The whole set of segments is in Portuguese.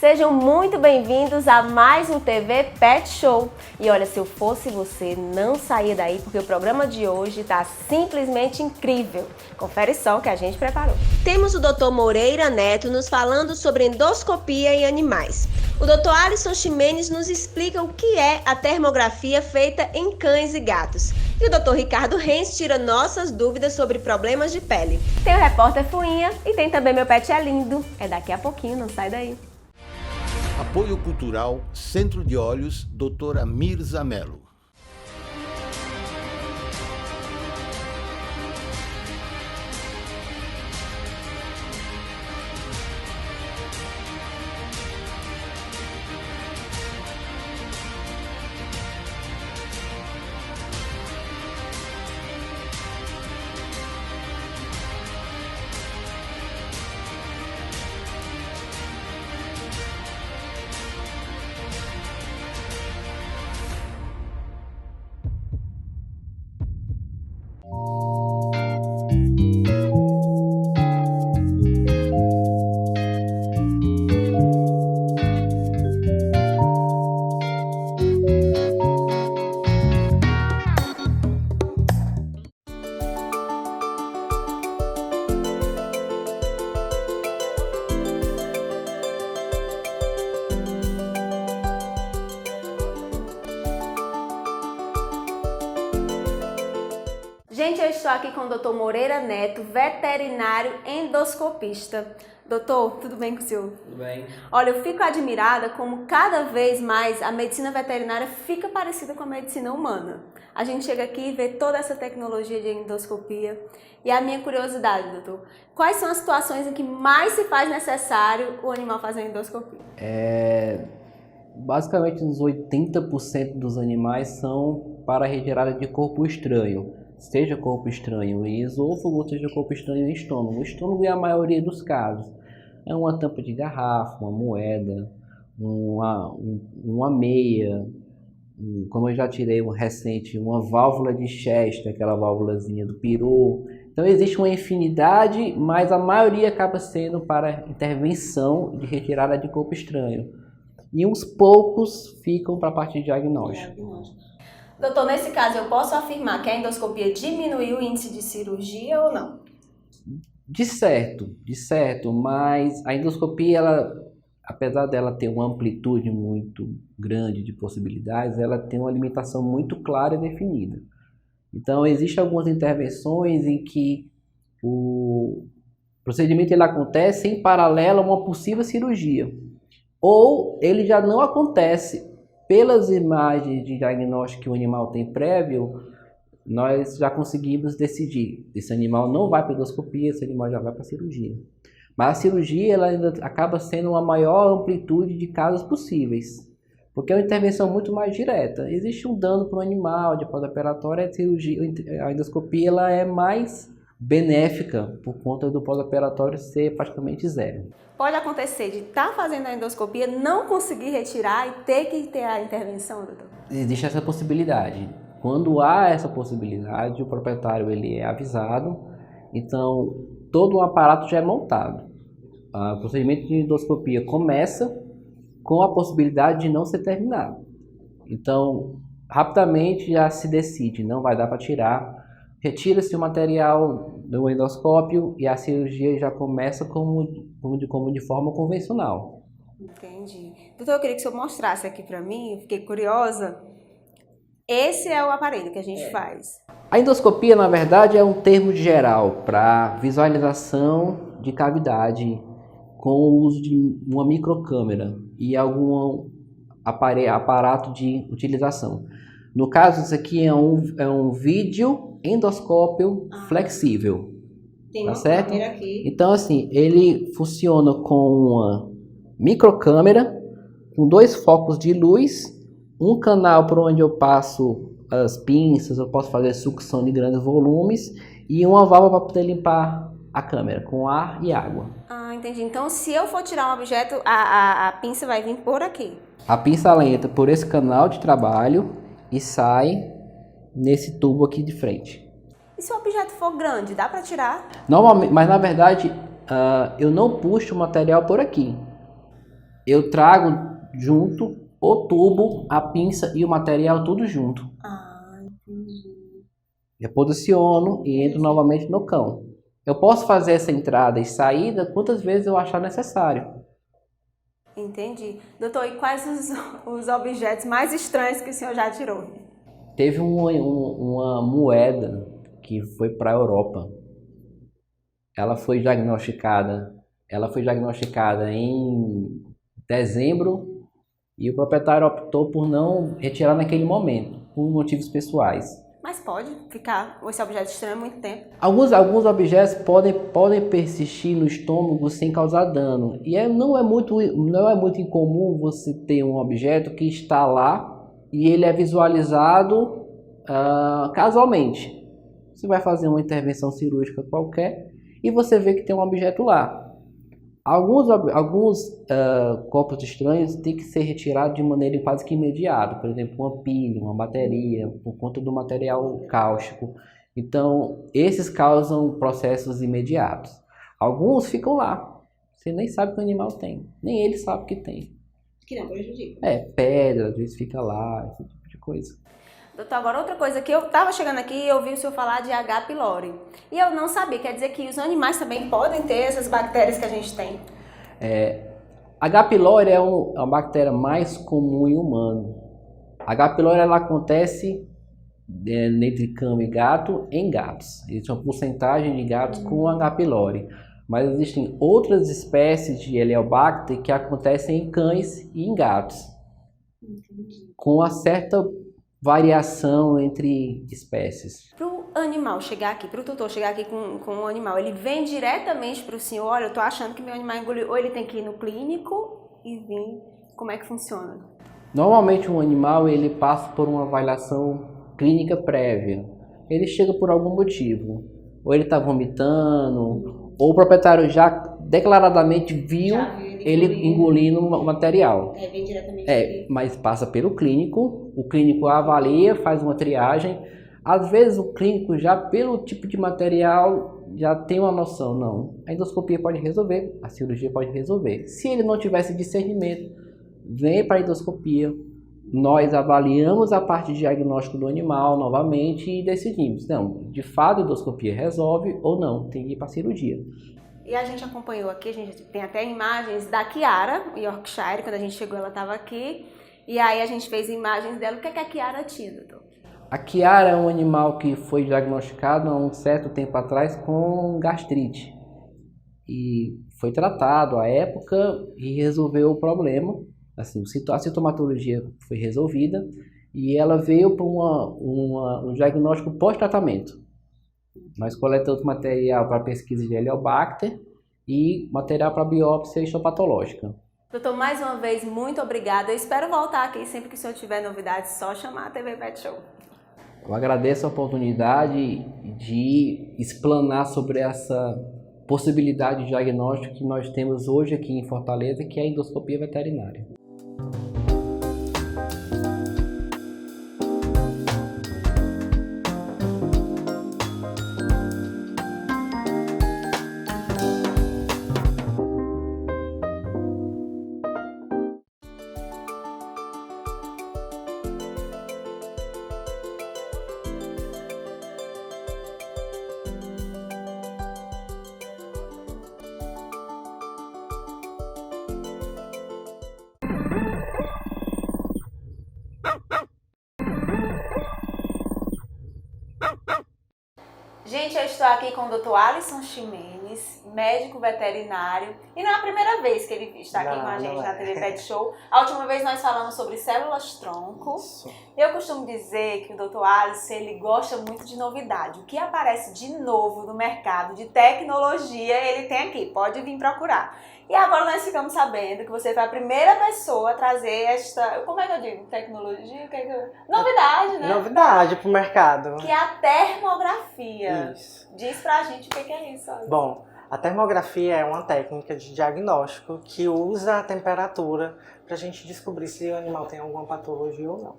Sejam muito bem-vindos a mais um TV Pet Show. E olha, se eu fosse você, não saia daí, porque o programa de hoje está simplesmente incrível. Confere só o que a gente preparou. Temos o Dr. Moreira Neto nos falando sobre endoscopia em animais. O Dr. Alisson Ximenes nos explica o que é a termografia feita em cães e gatos. E o Dr. Ricardo Renz tira nossas dúvidas sobre problemas de pele. Tem o repórter Fuinha e tem também Meu Pet é Lindo. É daqui a pouquinho, não sai daí. Apoio Cultural Centro de Olhos, Doutora Mirza Mello. Gente, eu estou aqui com o Dr. Moreira Neto, veterinário endoscopista. Doutor, tudo bem com o senhor? Tudo bem. Olha, eu fico admirada como cada vez mais a medicina veterinária fica parecida com a medicina humana. A gente chega aqui e vê toda essa tecnologia de endoscopia. E a minha curiosidade, doutor, quais são as situações em que mais se faz necessário o animal fazer uma endoscopia? Basicamente, uns 80% dos animais são para retirada de corpo estranho. Seja corpo estranho em esôfago ou seja corpo estranho em estômago. O estômago é a maioria dos casos. É uma tampa de garrafa, uma moeda, uma meia, como eu já tirei um recente, uma válvula de Chester, aquela válvulazinha do peru. Então existe uma infinidade, mas a maioria acaba sendo para intervenção de retirada de corpo estranho. E uns poucos ficam para a parte de diagnóstico. Doutor, nesse caso eu posso afirmar que a endoscopia diminuiu o índice de cirurgia ou não? De certo, mas a endoscopia, apesar dela ter uma amplitude muito grande de possibilidades, ela tem uma limitação muito clara e definida. Então, existem algumas intervenções em que o procedimento ele acontece em paralelo a uma possível cirurgia, ou ele já não acontece. Pelas imagens de diagnóstico que o animal tem prévio, nós já conseguimos decidir. Esse animal não vai para a endoscopia, esse animal já vai para a cirurgia. Mas a cirurgia ela ainda acaba sendo uma maior amplitude de casos possíveis, porque é uma intervenção muito mais direta. Existe um dano para o animal de pós-operatório, a endoscopia ela é mais benéfica por conta do pós-operatório ser praticamente zero. Pode acontecer de estar fazendo a endoscopia, não conseguir retirar e ter que ter a intervenção, doutor? Existe essa possibilidade. Quando há essa possibilidade, o proprietário ele é avisado, então todo o aparato já é montado. O procedimento de endoscopia começa com a possibilidade de não ser terminado. Então, rapidamente já se decide, não vai dar para tirar, retira-se o material do endoscópio e a cirurgia já começa como de forma convencional. Entendi. Doutor, eu queria que o senhor mostrasse aqui para mim, eu fiquei curiosa. Esse é o aparelho que a gente faz. A endoscopia, na verdade, é um termo geral para visualização de cavidade com o uso de uma microcâmera e algum aparato de utilização. No caso, isso aqui é um vídeo endoscópio flexível. Tem tá uma certo? câmera aqui. Então, assim, ele funciona com uma microcâmera, com 2 focos de luz, um canal por onde eu passo as pinças, eu posso fazer sucção de grandes volumes e uma válvula para poder limpar a câmera com ar e água. Ah, entendi. Então, se eu for tirar um objeto, a pinça vai vir por aqui. A pinça ela entra por esse canal de trabalho e sai nesse tubo aqui de frente. E se o objeto for grande, dá para tirar? Normalmente, mas na verdade, eu não puxo o material por aqui. Eu trago junto o tubo, a pinça e o material tudo junto. Ah, entendi. Eu posiciono e entro novamente no cão. Eu posso fazer essa entrada e saída quantas vezes eu achar necessário. Entendi. Doutor, e quais os objetos mais estranhos que o senhor já tirou? Teve uma moeda que foi para a Europa. Ela foi diagnosticada em dezembro e o proprietário optou por não retirar naquele momento, por motivos pessoais. Mas pode ficar esse objeto estranho há muito tempo. Alguns objetos podem persistir no estômago sem causar dano. E não é muito incomum você ter um objeto que está lá e ele é visualizado casualmente. Você vai fazer uma intervenção cirúrgica qualquer e você vê que tem um objeto lá. Alguns corpos estranhos têm que ser retirados de maneira quase que imediata. Por exemplo, uma pilha, uma bateria, por conta do material cáustico. Então, esses causam processos imediatos. Alguns ficam lá. Você nem sabe que o animal tem. Nem ele sabe que tem. Que não prejudica. Pedra, às vezes fica lá, esse tipo de coisa. Doutor, agora outra coisa que eu estava chegando aqui e eu ouvi o senhor falar de H. pylori. E eu não sabia, quer dizer que os animais também podem ter essas bactérias que a gente tem? H. pylori é a bactéria mais comum em humano. H. pylori ela acontece entre cão e gato em gatos. Existe uma porcentagem de gatos com H. pylori. Mas existem outras espécies de Heliobacter que acontecem em cães e em gatos. Com uma certa variação entre espécies. Para o animal chegar aqui, para o tutor chegar aqui com um animal, ele vem diretamente para o senhor, olha, eu estou achando que meu animal engoliu, ou ele tem que ir no clínico e vir, como é que funciona? Normalmente um animal ele passa por uma avaliação clínica prévia. Ele chega por algum motivo, ou ele está vomitando, ou o proprietário já declaradamente viu ele engolindo o material. Vem diretamente mas passa pelo clínico, o clínico avalia, faz uma triagem. Às vezes o clínico já pelo tipo de material já tem uma noção, não. A endoscopia pode resolver, a cirurgia pode resolver. Se ele não tivesse discernimento, vem para a endoscopia, nós avaliamos a parte de diagnóstico do animal novamente e decidimos, não, de fato a endoscopia resolve ou não, tem que ir para a cirurgia. E a gente acompanhou aqui, a gente tem até imagens da Kiara, Yorkshire, quando a gente chegou ela estava aqui, e aí a gente fez imagens dela. O que é que a Kiara tinha, doutor? A Kiara é um animal que foi diagnosticado há um certo tempo atrás com gastrite. E foi tratado à época e resolveu o problema. Assim, a sintomatologia foi resolvida e ela veio para um diagnóstico pós-tratamento. Nós coletamos material para pesquisa de Heliobacter e material para biópsia histopatológica. Doutor, mais uma vez, muito obrigada. Eu espero voltar aqui sempre que o senhor tiver novidades, só chamar a TV Pet Show. Eu agradeço a oportunidade de explanar sobre essa possibilidade de diagnóstico que nós temos hoje aqui em Fortaleza, que é a endoscopia veterinária. Gente, eu estou aqui com o Dr. Alisson Ximenes, médico veterinário, e não é a primeira vez que ele está aqui com a gente na TV Pet Show. A última vez nós falamos sobre células-tronco. Eu costumo dizer que o Dr. Alisson, ele gosta muito de novidade. O que aparece de novo no mercado de tecnologia, ele tem aqui, pode vir procurar. E agora nós ficamos sabendo que você foi a primeira pessoa a trazer esta, como é que eu digo? Tecnologia? Novidade, né? Novidade pro mercado. Que é a termografia. Isso. Diz pra gente o que é isso. Olha. Bom, a termografia é uma técnica de diagnóstico que usa a temperatura pra gente descobrir se o animal tem alguma patologia ou não.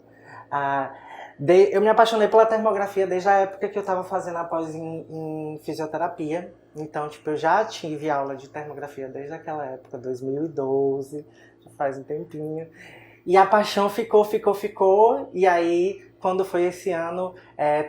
Eu me apaixonei pela termografia desde a época que eu estava fazendo a pós em fisioterapia. Então, tipo, eu já tive aula de termografia desde aquela época, 2012, já faz um tempinho. E a paixão ficou. E aí, quando foi esse ano,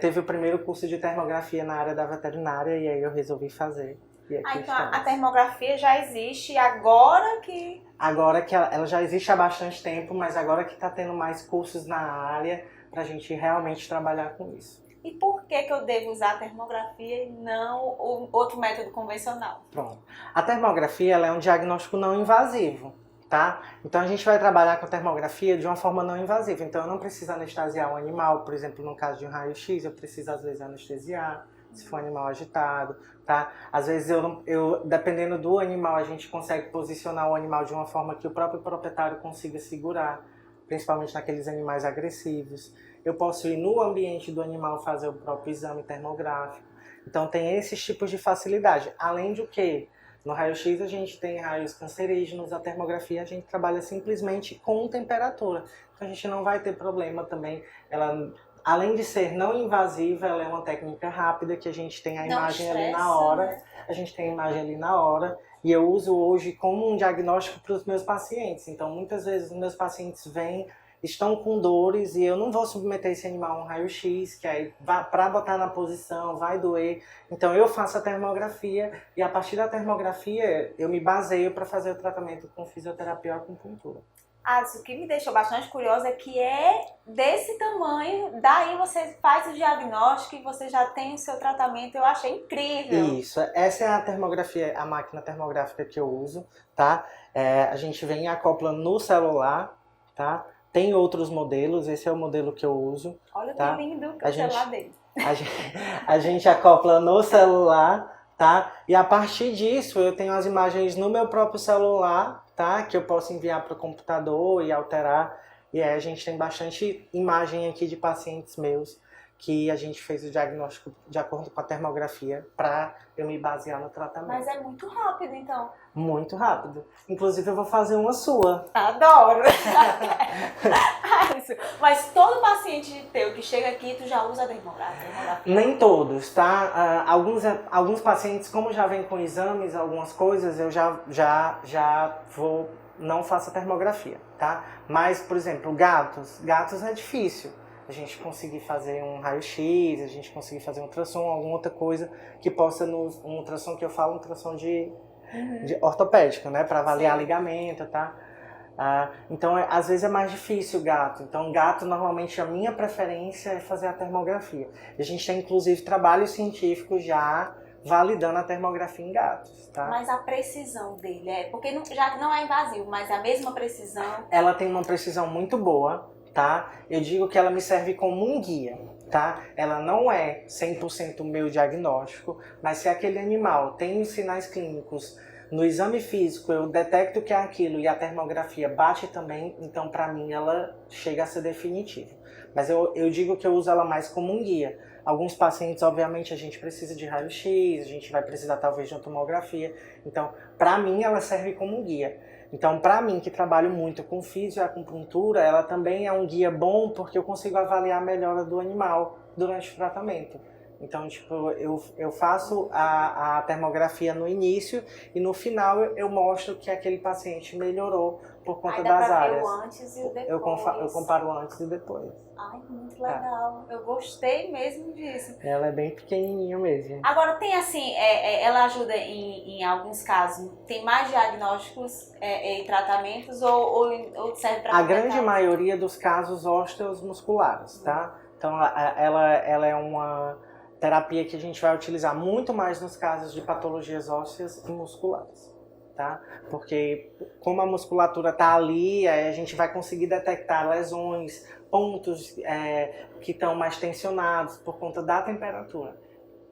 teve o primeiro curso de termografia na área da veterinária e aí eu resolvi fazer. Então a termografia já existe agora que... Agora que ela já existe há bastante tempo, mas agora que está tendo mais cursos na área para a gente realmente trabalhar com isso. E por que eu devo usar a termografia e não o outro método convencional? Pronto. A termografia ela é um diagnóstico não invasivo, tá? Então a gente vai trabalhar com a termografia de uma forma não invasiva. Então eu não preciso anestesiar o animal, por exemplo, no caso de um raio-x, eu preciso às vezes anestesiar, se for um animal agitado, tá? Às vezes dependendo do animal, a gente consegue posicionar o animal de uma forma que o próprio proprietário consiga segurar, principalmente naqueles animais agressivos. Eu posso ir no ambiente do animal fazer o próprio exame termográfico. Então tem esses tipos de facilidade. Além de que, no raio-x a gente tem raios cancerígenos, a termografia a gente trabalha simplesmente com temperatura. Então a gente não vai ter problema também. Ela, além de ser não invasiva, ela é uma técnica rápida que a gente tem a imagem ali na hora. Né? A gente tem a imagem ali na hora. E eu uso hoje como um diagnóstico para os meus pacientes. Então muitas vezes os meus pacientes estão com dores e eu não vou submeter esse animal a um raio-x, que aí para botar na posição vai doer. Então eu faço a termografia e a partir da termografia eu me baseio para fazer o tratamento com fisioterapia ou acupuntura. O que me deixou bastante curiosa é que é desse tamanho, daí você faz o diagnóstico e você já tem o seu tratamento, eu achei incrível. Isso, essa é a termografia, a máquina termográfica que eu uso, tá? A gente vem e acopla no celular, tá? Tem outros modelos, esse é o modelo que eu uso. Olha tá? que lindo que é o celular dele. A gente acopla no celular, tá? E a partir disso eu tenho as imagens no meu próprio celular, tá? Que eu posso enviar para o computador e alterar. E aí a gente tem bastante imagem aqui de pacientes meus que a gente fez o diagnóstico de acordo com a termografia para eu me basear no tratamento. Mas é muito rápido, então. Muito rápido. Inclusive eu vou fazer uma sua. Adoro! Mas todo paciente teu que chega aqui, tu já usa a termografia? Nem todos, tá? Alguns pacientes, como já vem com exames, algumas coisas, eu não faço a termografia, tá? Mas, por exemplo, gatos é difícil. A gente conseguir fazer um raio-x, a gente conseguir fazer um ultrassom, alguma outra coisa que possa, um ultrassom que eu falo, um ultrassom de ortopédico, né? Para avaliar ligamento, tá? Então, às vezes é mais difícil o gato. Então, gato, normalmente, a minha preferência é fazer a termografia. A gente tem, inclusive, trabalhos científicos já validando a termografia em gatos, tá? Mas a precisão dele porque já não é invasivo, mas a mesma precisão... Ela tem uma precisão muito boa, tá? Eu digo que ela me serve como um guia, tá? Ela não é 100% o meu diagnóstico, mas se aquele animal tem os sinais clínicos no exame físico, eu detecto que é aquilo e a termografia bate também, então para mim ela chega a ser definitiva. Mas eu digo que eu uso ela mais como um guia. Alguns pacientes, obviamente, a gente precisa de raio-x, a gente vai precisar talvez de uma tomografia. Então, para mim, ela serve como um guia. Então, para mim, que trabalho muito com fisio e acupuntura, ela também é um guia bom porque eu consigo avaliar a melhora do animal durante o tratamento. Então, tipo, eu faço a termografia no início e no final eu mostro que aquele paciente melhorou por conta das áreas. O antes e o depois. Eu comparo o antes e depois. Ai, muito legal. Eu gostei mesmo disso. Ela é bem pequenininha mesmo. Agora, tem assim, ela ajuda em alguns casos, tem mais diagnósticos e tratamentos ou serve para... A grande maioria dos casos osteomusculares, tá? Então, ela é uma terapia que a gente vai utilizar muito mais nos casos de patologias ósseas e musculares, tá? Porque como a musculatura tá ali, a gente vai conseguir detectar lesões, pontos que estão mais tensionados por conta da temperatura.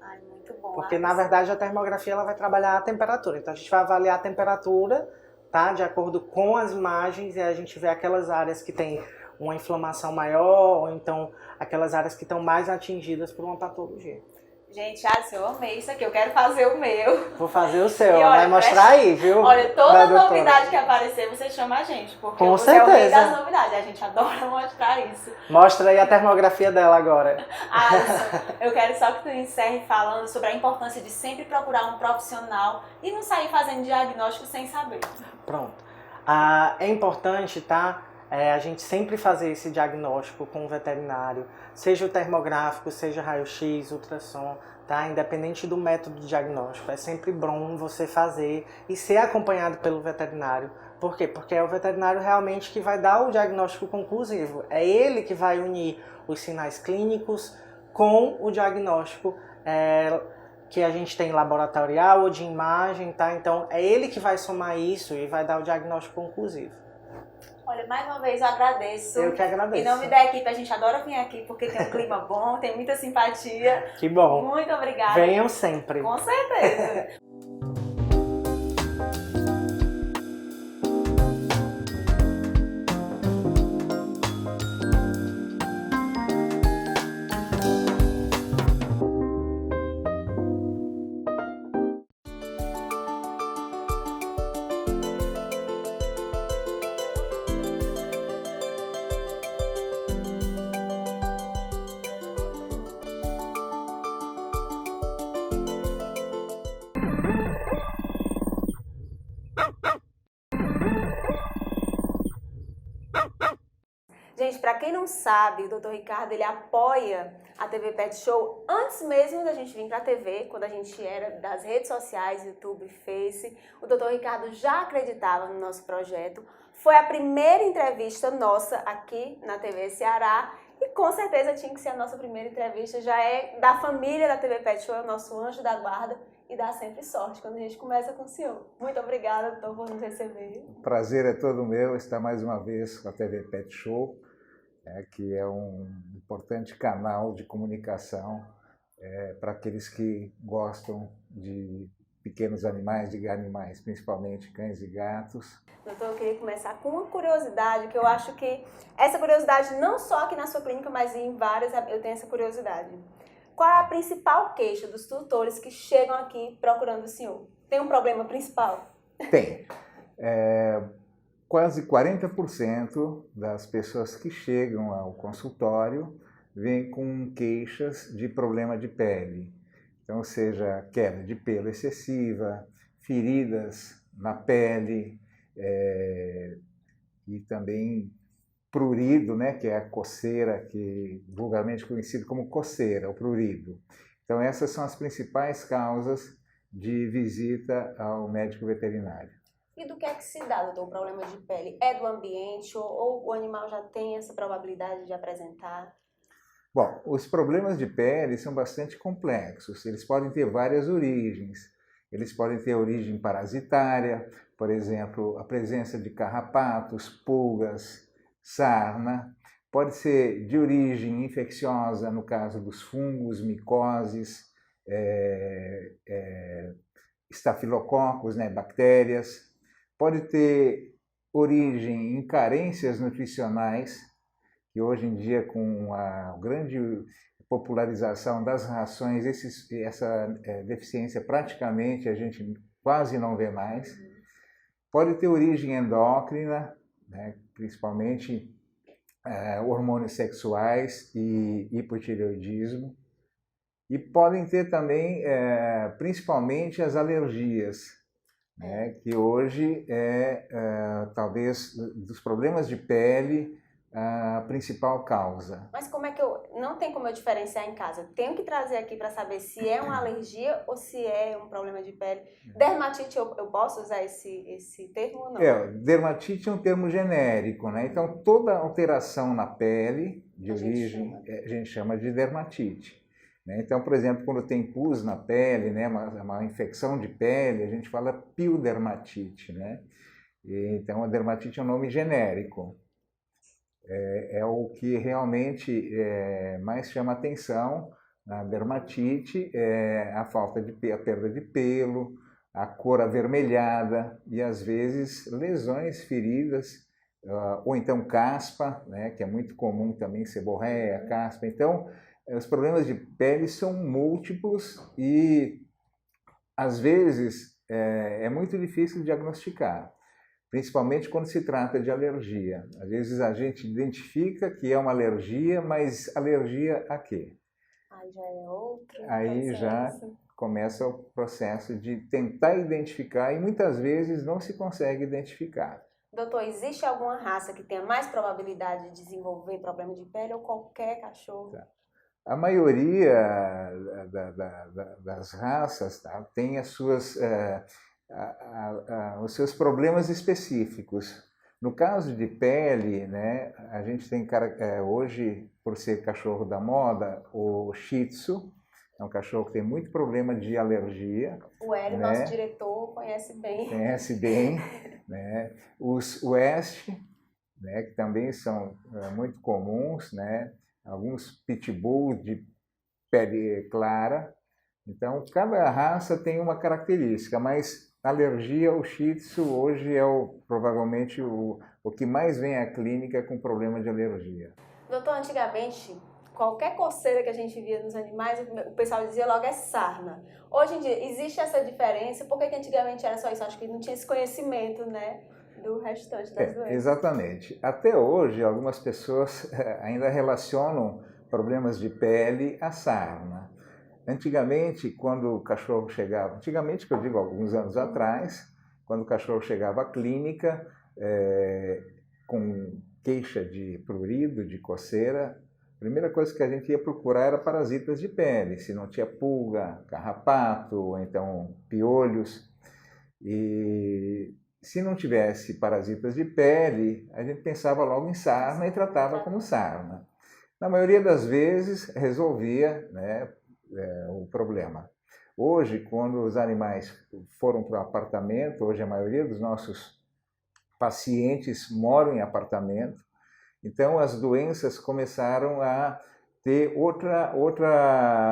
Ai, muito bom. Porque na verdade a termografia ela vai trabalhar a temperatura. Então a gente vai avaliar a temperatura, tá? De acordo com as imagens e a gente vê aquelas áreas que tem uma inflamação maior ou então aquelas áreas que estão mais atingidas por uma patologia. Gente, Alisson, eu amei isso aqui, eu quero fazer o meu. Vou fazer o seu, E olha, vai mostrar aí, viu? Olha, toda da doutora. novidade que aparecer, você chama a gente, porque Com você é o rei certeza. das novidades, a gente adora mostrar isso. Mostra aí a termografia dela agora. Alisson, eu quero só que tu encerre falando sobre a importância de sempre procurar um profissional e não sair fazendo diagnóstico sem saber. Pronto. É importante, tá? A gente sempre fazer esse diagnóstico com o veterinário, seja o termográfico, seja raio-x, ultrassom, tá? Independente do método de diagnóstico, é sempre bom você fazer e ser acompanhado pelo veterinário. Por quê? Porque é o veterinário realmente que vai dar o diagnóstico conclusivo. É ele que vai unir os sinais clínicos com o diagnóstico que a gente tem laboratorial ou de imagem, tá? Então é ele que vai somar isso e vai dar o diagnóstico conclusivo. Olha, mais uma vez eu agradeço. Eu que agradeço. Em nome da equipe, a gente adora vir aqui porque tem um clima bom, tem muita simpatia. Que bom. Muito obrigada. Venham sempre. Com certeza. Gente, para quem não sabe, o Dr. Ricardo, ele apoia a TV Pet Show antes mesmo da gente vir para a TV, quando a gente era das redes sociais, YouTube, Face. O Dr. Ricardo já acreditava no nosso projeto. Foi a primeira entrevista nossa aqui na TV Ceará e com certeza tinha que ser a nossa primeira entrevista. Já é da família da TV Pet Show, é o nosso anjo da guarda e dá sempre sorte quando a gente começa com o senhor. Muito obrigada, doutor, por nos receber. O prazer é todo meu estar mais uma vez com a TV Pet Show, que é um importante canal de comunicação para aqueles que gostam de pequenos animais, de animais, principalmente cães e gatos. Doutor, eu queria começar com uma curiosidade, que eu acho que essa curiosidade não só aqui na sua clínica, mas em várias, eu tenho essa curiosidade. Qual é a principal queixa dos tutores que chegam aqui procurando o senhor? Tem um problema principal? Tem. Quase 40% das pessoas que chegam ao consultório vêm com queixas de problema de pele. Então, seja queda de pelo excessiva, feridas na pele e também prurido, né, que é a coceira, que vulgarmente conhecido como coceira, o prurido. Então, essas são as principais causas de visita ao médico veterinário. E do que é que se dá, doutor, o problema de pele? É do ambiente ou o animal já tem essa probabilidade de apresentar? Bom, os problemas de pele são bastante complexos. Eles podem ter várias origens. Eles podem ter origem parasitária, por exemplo, a presença de carrapatos, pulgas, sarna. Pode ser de origem infecciosa, no caso dos fungos, micoses, estafilococos, né, bactérias. Pode ter origem em carências nutricionais, que hoje em dia, com a grande popularização das rações, essa deficiência praticamente a gente quase não vê mais. Pode ter origem endócrina, né, principalmente hormônios sexuais e hipotireoidismo. E podem ter também, principalmente, as alergias, né, que hoje talvez, dos problemas de pele, a principal causa. Mas como é que não tem como eu diferenciar em casa? Eu tenho que trazer aqui para saber se é uma alergia ou se é um problema de pele. Dermatite, eu posso usar esse termo ou não? Dermatite é um termo genérico, né? Então, toda alteração na pele, de origem, a gente chama de dermatite. Então, por exemplo, quando tem pus na pele, né, uma infecção de pele, a gente fala piodermatite, né? Então, a dermatite é um nome genérico. É o que realmente mais chama atenção na dermatite, a perda de pelo, a cor avermelhada e, às vezes, lesões, feridas, ou então caspa, né, que é muito comum também, seborreia, caspa. Então, os problemas de pele são múltiplos e, às vezes, é muito difícil diagnosticar, principalmente quando se trata de alergia. Às vezes a gente identifica que é uma alergia, mas alergia a quê? Aí já é outro Aí já começa o processo de tentar identificar e muitas vezes não se consegue identificar. Doutor, existe alguma raça que tenha mais probabilidade de desenvolver problema de pele ou qualquer cachorro? Tá. A maioria das raças, tá, tem as suas, os seus problemas específicos. No caso de pele, né, a gente tem hoje, por ser cachorro da moda, o Shih Tzu, é um cachorro que tem muito problema de alergia. O Hélio, né? nosso diretor, conhece bem. Conhece bem, né? Os West, né, que também são muito comuns, né? Alguns pitbull de pele clara. Então, cada raça tem uma característica, mas alergia, o Shih Tzu hoje é provavelmente o que mais vem à clínica com problema de alergia. Doutor, antigamente, qualquer coceira que a gente via nos animais, o pessoal dizia logo é sarna. Hoje em dia, existe essa diferença? Por que antigamente era só isso? Acho que não tinha esse conhecimento, né, do restante das doenças. Exatamente. Até hoje, algumas pessoas ainda relacionam problemas de pele à sarna. Antigamente, quando o cachorro chegava, antigamente que eu digo alguns anos atrás, quando o cachorro chegava à clínica com queixa de prurido, de coceira, a primeira coisa que a gente ia procurar era parasitas de pele, se não tinha pulga, carrapato, ou então piolhos. E se não tivesse parasitas de pele, a gente pensava logo em sarna e tratava como sarna. Na maioria das vezes resolvia, né, o problema. Hoje, quando os animais foram para o apartamento, hoje a maioria dos nossos pacientes moram em apartamento, então as doenças começaram a ter outra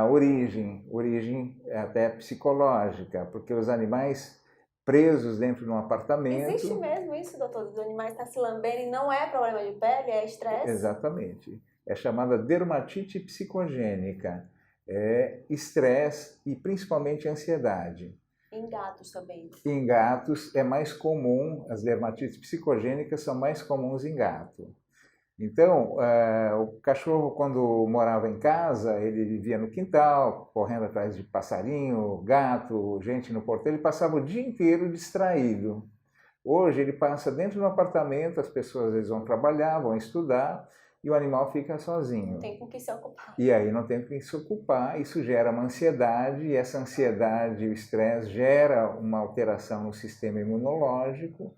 origem até psicológica, porque os animais presos dentro de um apartamento... Existe mesmo isso, doutor, dos animais estar se lambendo e não é problema de pele, é estresse? Exatamente. É chamada dermatite psicogênica. É estresse e principalmente ansiedade. Em gatos também? Em gatos é mais comum, as dermatites psicogênicas são mais comuns em gato. Então, o cachorro, quando morava em casa, ele vivia no quintal, correndo atrás de passarinho, gato, gente no portão, ele passava o dia inteiro distraído. Hoje ele passa dentro do apartamento, as pessoas às vezes vão trabalhar, vão estudar, e o animal fica sozinho. Não tem com que se ocupar. E aí não tem com que se ocupar, isso gera uma ansiedade, e essa ansiedade, o estresse, gera uma alteração no sistema imunológico,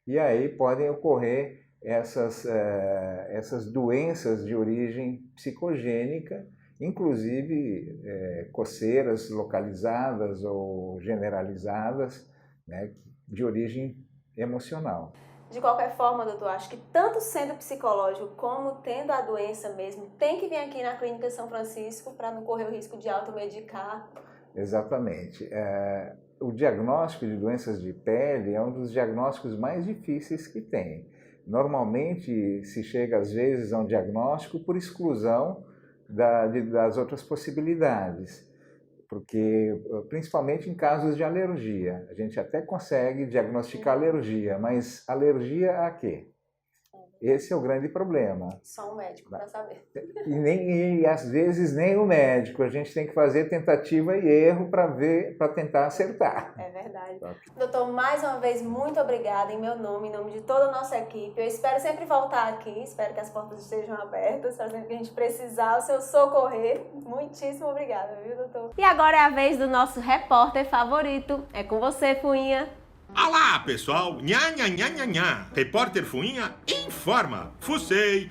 e aí podem ocorrer essas doenças de origem psicogênica, inclusive coceiras localizadas ou generalizadas, né, de origem emocional. De qualquer forma, doutor, acho que tanto sendo psicológico como tendo a doença mesmo, tem que vir aqui na Clínica São Francisco para não correr o risco de automedicar. Exatamente. O diagnóstico de doenças de pele é um dos diagnósticos mais difíceis que tem. Normalmente se chega às vezes a um diagnóstico por exclusão das outras possibilidades. Porque, principalmente em casos de alergia, a gente até consegue diagnosticar alergia, mas alergia a quê? Esse é o grande problema. Só um médico para saber. E às vezes nem o médico, a gente tem que fazer tentativa e erro para tentar acertar. É verdade. Doutor, mais uma vez, muito obrigada em meu nome, em nome de toda a nossa equipe. Eu espero sempre voltar aqui, espero que as portas estejam abertas, para sempre que a gente precisar, o seu socorrer. Muitíssimo obrigada, viu, doutor? E agora é a vez do nosso repórter favorito. É com você, Fuinha. Olá, pessoal! Nha, nha, nha, nha, nha. Repórter Fuinha informa. Fucei!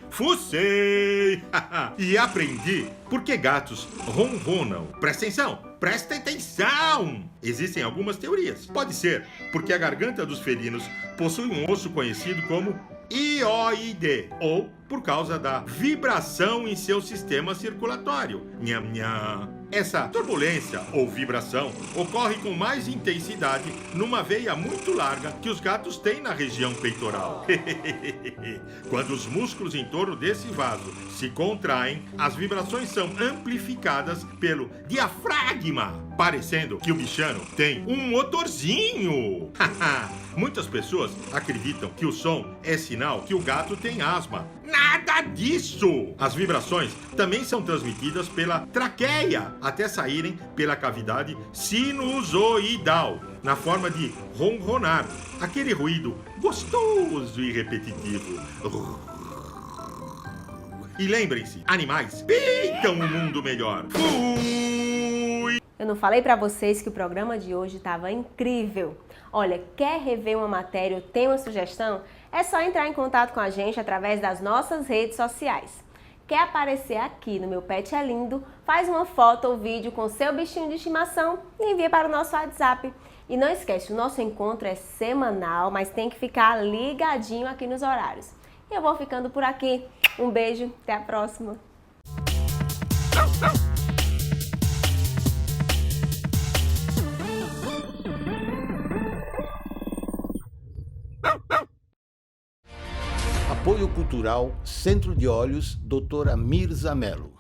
E aprendi por que gatos ronronam. Presta atenção! Presta atenção! Existem algumas teorias. Pode ser porque a garganta dos felinos possui um osso conhecido como hioide, ou por causa da vibração em seu sistema circulatório. Nham, nham. Essa turbulência ou vibração ocorre com mais intensidade numa veia muito larga que os gatos têm na região peitoral. Quando os músculos em torno desse vaso se contraem, as vibrações são amplificadas pelo diafragma, parecendo que o bichano tem um motorzinho. Muitas pessoas acreditam que o som é sinal que o gato tem asma. Nada disso! As vibrações também são transmitidas pela traqueia até saírem pela cavidade sinusoidal, na forma de ronronar, aquele ruído gostoso e repetitivo. E lembrem-se, animais peitam o mundo melhor. Fui! Eu não falei pra vocês que o programa de hoje estava incrível? Olha, quer rever uma matéria ou tem uma sugestão? É só entrar em contato com a gente através das nossas redes sociais. Quer aparecer aqui no Meu Pet é Lindo? Faz uma foto ou vídeo com seu bichinho de estimação e envia para o nosso WhatsApp. E não esquece, o nosso encontro é semanal, mas tem que ficar ligadinho aqui nos horários. E eu vou ficando por aqui. Um beijo, até a próxima. Apoio Cultural Centro de Olhos Dra. Mirza Mello.